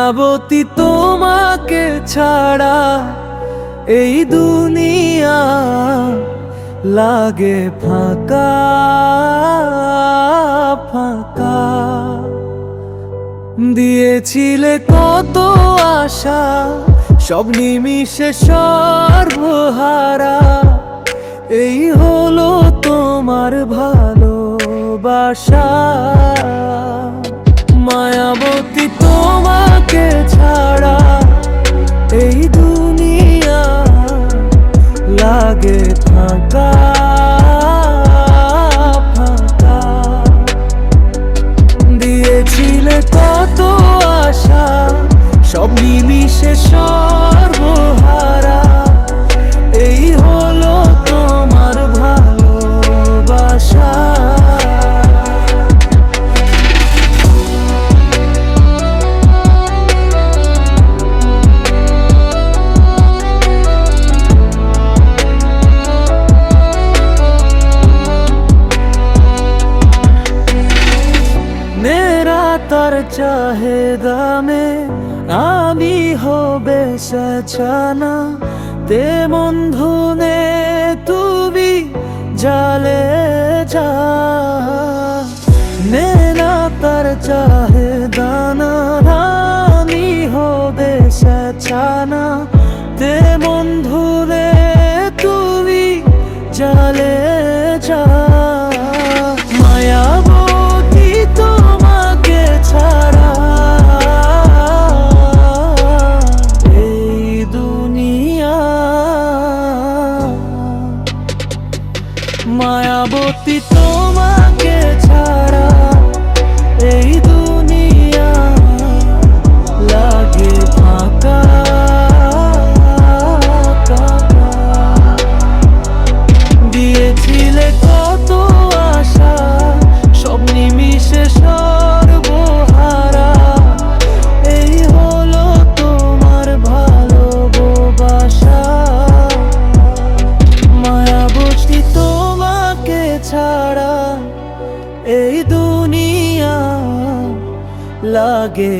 মায়াবতী তোমাকে ছাড়া এই দুনিয়া লাগে ফাঁকা ফাঁকা। দিয়েছিলে কত আশা, সব নিমিষে সর্বহারা। এই হলো তোমার ভালোবাসা। মায়াবতী তোমাকে ছাড়া এই দুনিয়া লাগে ফাঁকা ফাঁকা। দিয়েছিলে কত আশা, সব নিমিষে সর্বহারা। এই হলো তোমার ভালোবাসা। তার চাহিদা में আমি হবে সচানা। তে বন্ধুনে তুমি জালে যা নেনা তার চাহিদা না। আমি হবে সচানা। তে বন্ধুনে তুমি জালে যা। মায়াবতী তোমাকে ছাড়া এই দুনিয়া। মায়াবতী তোমাকে ছাড়া এই দুনিয়া লাগে ফাঁকা ফাঁকা। দিয়েছিলে কত আশা, সব নিমিষে সর্বহারা। এই হলো তোমার ভালোবাসা। মায়াবতী তোমাকে ছাড়া এই দুনিয়া লাগে